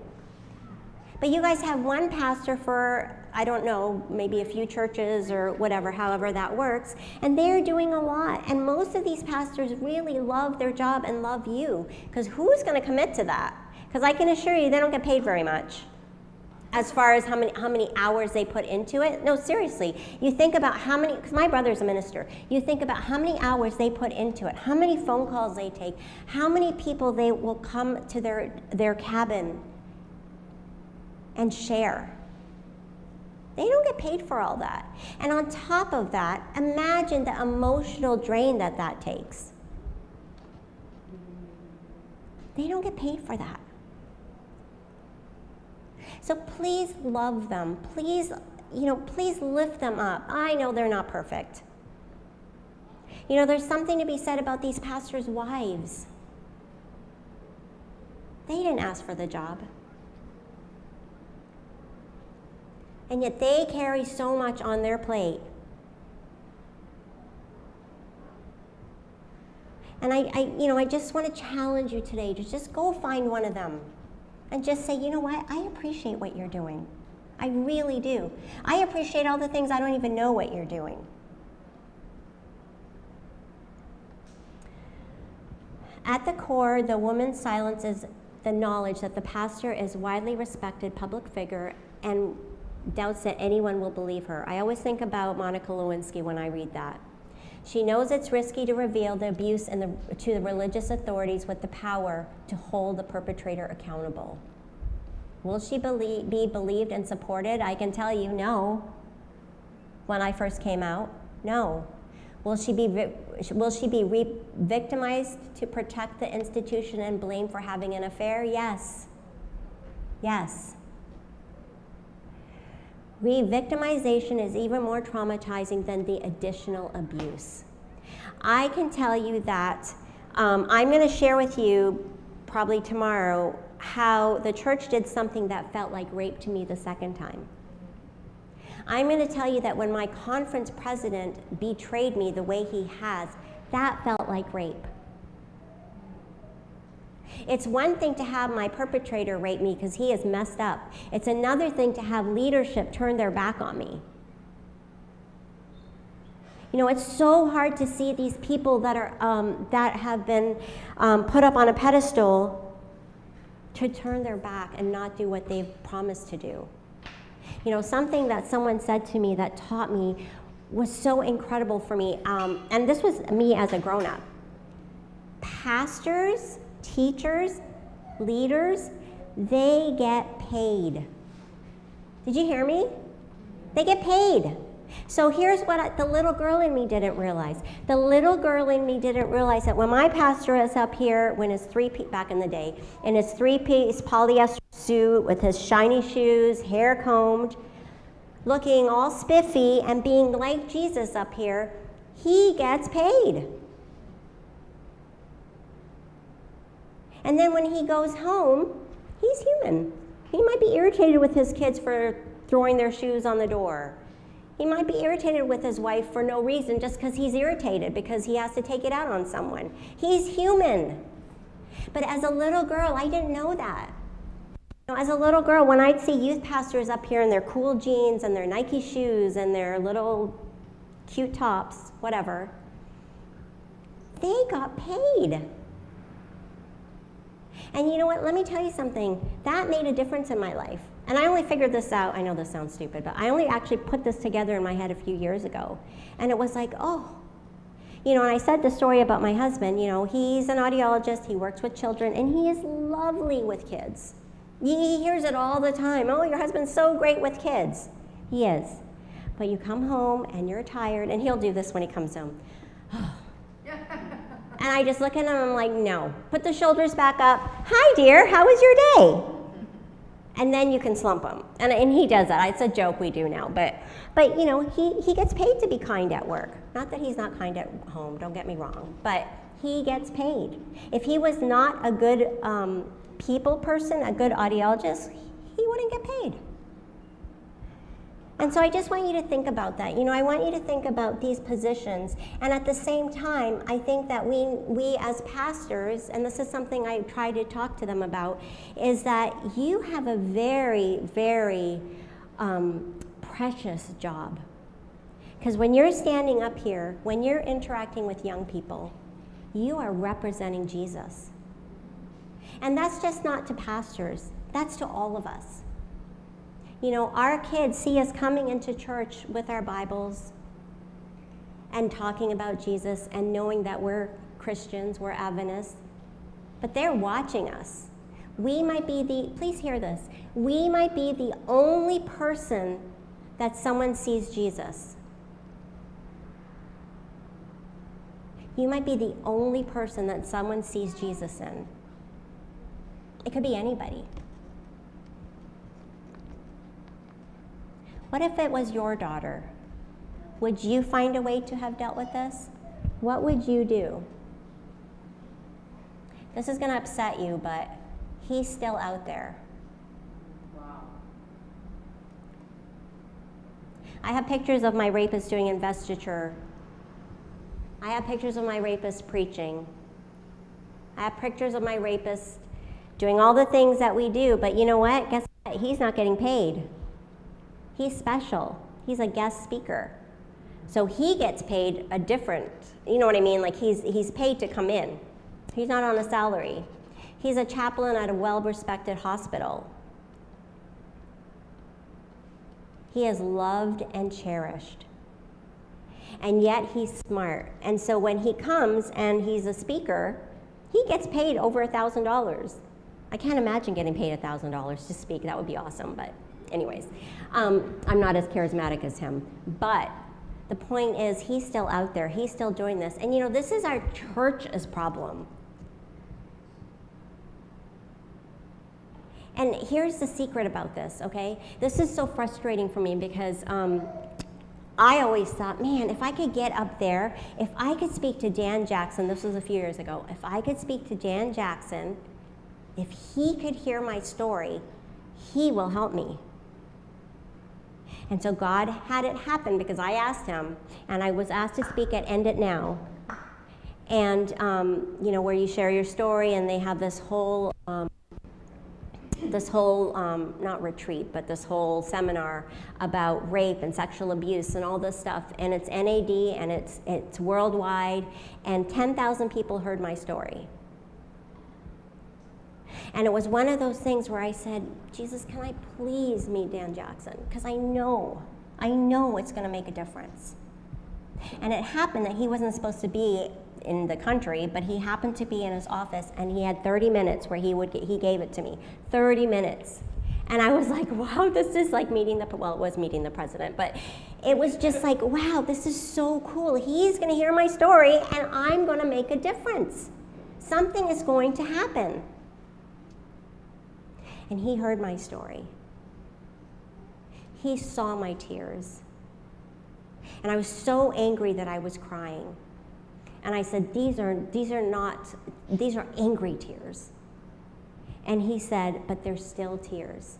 But you guys have one pastor for, I don't know, maybe a few churches or whatever, however that works, and they're doing a lot. And most of these pastors really love their job and love you, because who's going to commit to that? Because I can assure you they don't get paid very much as far as how many hours they put into it. No, seriously, you think about how many, because my brother's a minister, you think about how many hours they put into it, how many phone calls they take, how many people they will come to their cabin and share. They don't get paid for all that. And on top of that, imagine the emotional drain that that takes. They don't get paid for that. So please love them. Please, please lift them up. I know they're not perfect. There's something to be said about these pastors' wives. They didn't ask for the job. And yet they carry so much on their plate. And I just want to challenge you today to just go find one of them and just say, you know what, I appreciate what you're doing. I really do. I appreciate all the things I don't even know what you're doing. At the core, the woman's silence is the knowledge that the pastor is widely respected public figure and doubts that anyone will believe her. I always think about Monica Lewinsky when I read that. She knows it's risky to reveal the abuse to the religious authorities with the power to hold the perpetrator accountable. Will she be believed and supported? I can tell you, no. When I first came out, no. Will she be victimized to protect the institution and blamed for having an affair? Yes. Yes. Re-victimization is even more traumatizing than the additional abuse. I can tell you that I'm going to share with you probably tomorrow how the church did something that felt like rape to me the second time. I'm going to tell you that when my conference president betrayed me the way he has, that felt like rape. It's one thing to have my perpetrator rape me because he is messed up. It's another thing to have leadership turn their back on me. It's so hard to see these people that have been put up on a pedestal to turn their back and not do what they've promised to do. Something that someone said to me that taught me was so incredible for me, and this was me as a grown-up. Pastors, teachers, leaders, they get paid. Did you hear me? They get paid. So here's what the little girl in me didn't realize. The little girl in me didn't realize that when my pastor is up here, back in the day, in his three-piece polyester suit with his shiny shoes, hair combed, looking all spiffy and being like Jesus up here, he gets paid. And then when he goes home, he's human. He might be irritated with his kids for throwing their shoes on the door. He might be irritated with his wife for no reason, just because he's irritated, because he has to take it out on someone. He's human. But as a little girl, I didn't know that. As a little girl, when I'd see youth pastors up here in their cool jeans and their Nike shoes and their little cute tops, whatever, they got paid. And you know what? Let me tell you something. That made a difference in my life. And I only figured this out. I know this sounds stupid, but I only actually put this together in my head a few years ago. And it was like, oh. And I said the story about my husband. He's an audiologist. He works with children, and he is lovely with kids. He hears it all the time. Oh, your husband's so great with kids. He is. But you come home, and you're tired, and he'll do this when he comes home. And I just look at him and I'm like, no. Put the shoulders back up. Hi, dear. How was your day? And then you can slump him. And he does that. It's a joke we do now. But he gets paid to be kind at work. Not that he's not kind at home. Don't get me wrong. But he gets paid. If he was not a good people person, a good audiologist, he wouldn't get paid. And so I just want you to think about that. I want you to think about these positions. And at the same time, I think that we as pastors, and this is something I try to talk to them about, is that you have a very, very precious job. Because when you're standing up here, when you're interacting with young people, you are representing Jesus. And that's just not to pastors. That's to all of us. Our kids see us coming into church with our Bibles and talking about Jesus and knowing that we're Christians, we're Adventists, but they're watching us. We might be please hear this, we might be the only person that someone sees Jesus. You might be the only person that someone sees Jesus in. It could be anybody. What if it was your daughter? Would you find a way to have dealt with this? What would you do? This is going to upset you, but he's still out there. Wow. I have pictures of my rapist doing investiture. I have pictures of my rapist preaching. I have pictures of my rapist doing all the things that we do, but you know what? Guess what? He's not getting paid. He's special. He's a guest speaker. So he gets paid a different, you know what I mean? Like he's paid to come in. He's not on a salary. He's a chaplain at a well-respected hospital. He is loved and cherished. And yet he's smart. And so when he comes and he's a speaker, he gets paid over $1,000. I can't imagine getting paid $1,000 to speak. That would be awesome, but anyways. I'm not as charismatic as him. But the point is, he's still out there. He's still doing this. And you know, this is our church's problem. And here's the secret about this, okay? This is so frustrating for me because I always thought, man, if I could get up there, if I could speak to Dan Jackson, this was a few years ago, if I could speak to Dan Jackson, if he could hear my story, he will help me. And so God had it happen because I asked him, and I was asked to speak at End It Now. And, you know, where you share your story, and they have this whole not retreat, but this whole seminar about rape and sexual abuse and all this stuff. And it's NAD, and it's worldwide, and 10,000 people heard my story. And it was one of those things where I said, Jesus, can I please meet Dan Jackson? Because I know it's going to make a difference. And it happened that he wasn't supposed to be in the country, but he happened to be in his office, and he had 30 minutes where he gave it to me. 30 minutes. And I was like, wow, this is like meeting it was meeting the president, but it was just like, wow, this is so cool. He's going to hear my story, and I'm going to make a difference. Something is going to happen. And he heard my story. He saw my tears. And I was so angry that I was crying. And I said, these are angry tears. And he said, but they're still tears.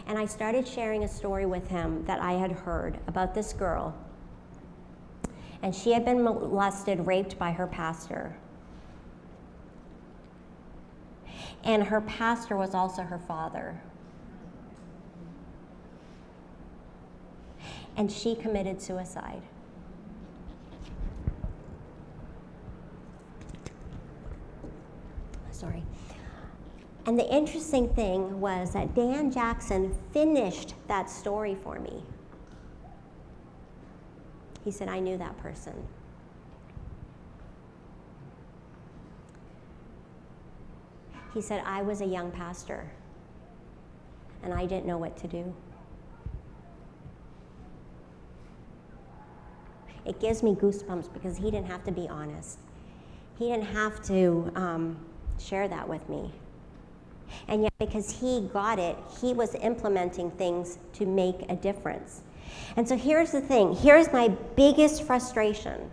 And I started sharing a story with him that I had heard about this girl. And she had been molested, raped by her pastor. And her pastor was also her father. And she committed suicide. Sorry. And the interesting thing was that Dan Jackson finished that story for me. He said, I knew that person. He said, I was a young pastor, and I didn't know what to do. It gives me goosebumps because he didn't have to be honest. He didn't have to share that with me. And yet, because he got it, he was implementing things to make a difference. And so here's the thing. Here's my biggest frustration.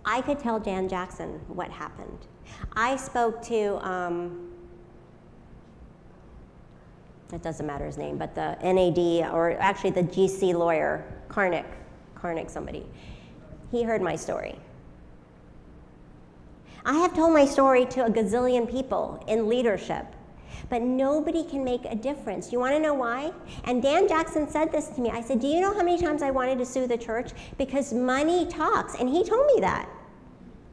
I could tell Dan Jackson what happened. I spoke to, it doesn't matter his name, but the NAD, or actually the GC lawyer, Karnick somebody. He heard my story. I have told my story to a gazillion people in leadership, but nobody can make a difference. You want to know why? And Dan Jackson said this to me. I said, do you know how many times I wanted to sue the church? Because money talks, and he told me that.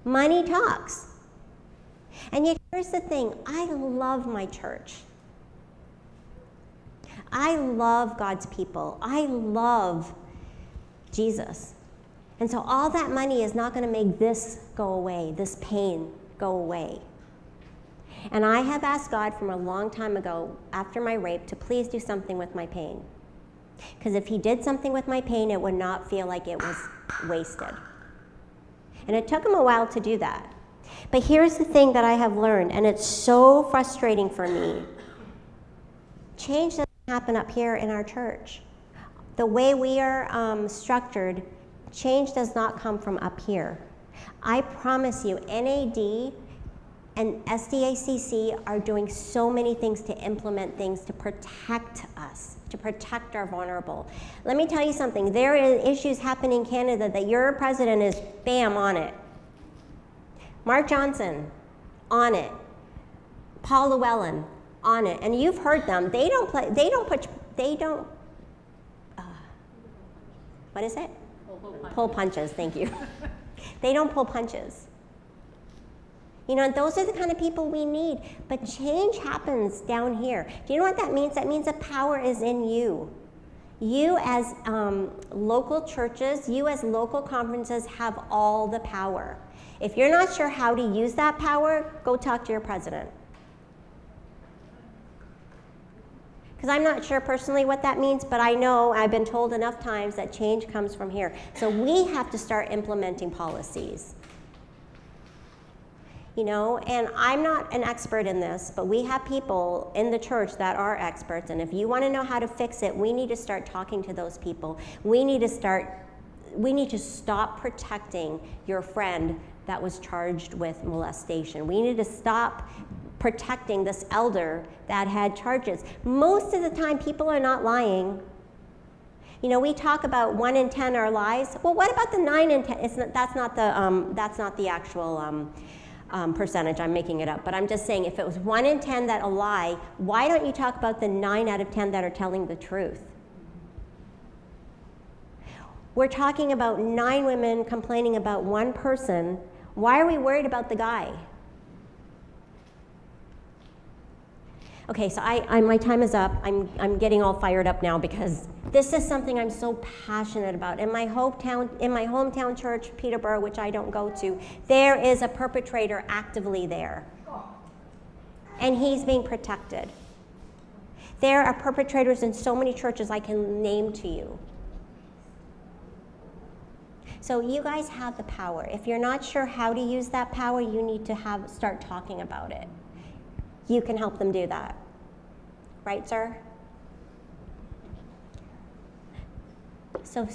Money talks. And yet, here's the thing. I love my church. I love God's people. I love Jesus. And so all that money is not going to make this go away, this pain go away. And I have asked God from a long time ago, after my rape, to please do something with my pain. Because if he did something with my pain, it would not feel like it was wasted. And it took him a while to do that. But here's the thing that I have learned, and it's so frustrating for me. Change doesn't happen up here in our church. The way we are structured, change does not come from up here. I promise you, NAD and SDACC are doing so many things to implement things to protect us, to protect our vulnerable. Let me tell you something. There are issues happening in Canada that your president is, bam, on it. Mark Johnson, on it. Paul Llewellyn, on it. And you've heard them. What is it? Pull punches, thank you. They don't pull punches. You know, those are the kind of people we need. But change happens down here. Do you know what that means? That means the power is in you. You as local churches, you as local conferences have all the power. If you're not sure how to use that power, go talk to your president. Because I'm not sure personally what that means, but I know I've been told enough times that change comes from here. So we have to start implementing policies. You know, and I'm not an expert in this, but we have people in the church that are experts, and if you want to know how to fix it, we need to start talking to those people. We need to stop protecting your friend that was charged with molestation. We need to stop protecting this elder that had charges. Most of the time, people are not lying. You know, we talk about 1 in 10 are lies. Well, what about the 9 in 10? That's not the actual percentage. I'm making it up. But I'm just saying, if it was 1 in 10 that a lie, why don't you talk about the 9 out of 10 that are telling the truth? We're talking about 9 women complaining about 1 person. Why are we worried about the guy? Okay, so my time is up. I'm getting all fired up now because this is something I'm so passionate about. In my hometown church, Peterborough, which I don't go to, there is a perpetrator actively there. And he's being protected. There are perpetrators in so many churches I can name to you. So you guys have the power. If you're not sure how to use that power, you need to start talking about it. You can help them do that. Right, sir? So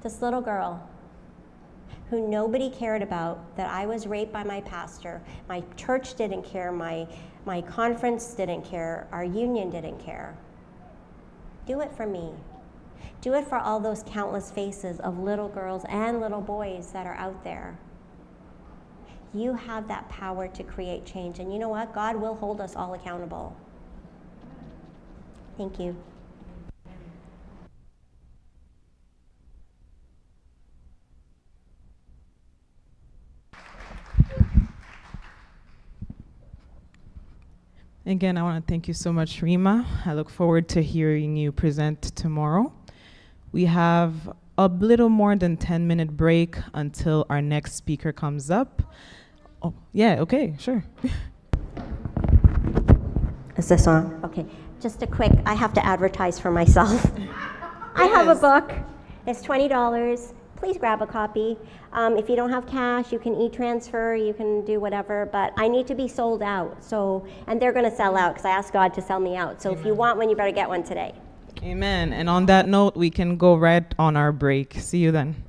this little girl, who nobody cared about, that I was raped by my pastor, my church didn't care, my conference didn't care, our union didn't care. Do it for me. Do it for all those countless faces of little girls and little boys that are out there. You have that power to create change. And you know what? God will hold us all accountable. Thank you. Again, I want to thank you so much, Reema. I look forward to hearing you present tomorrow. We have a little more than 10-minute break until our next speaker comes up. Oh, yeah, okay, sure. Is this on? Okay. Just a quick, I have to advertise for myself. I have a book. It's $20. Please grab a copy. If you don't have cash, you can e-transfer, you can do whatever, but I need to be sold out. And they're going to sell out because I asked God to sell me out. So if you want one, you better get one today. Amen. And on that note, we can go right on our break. See you then.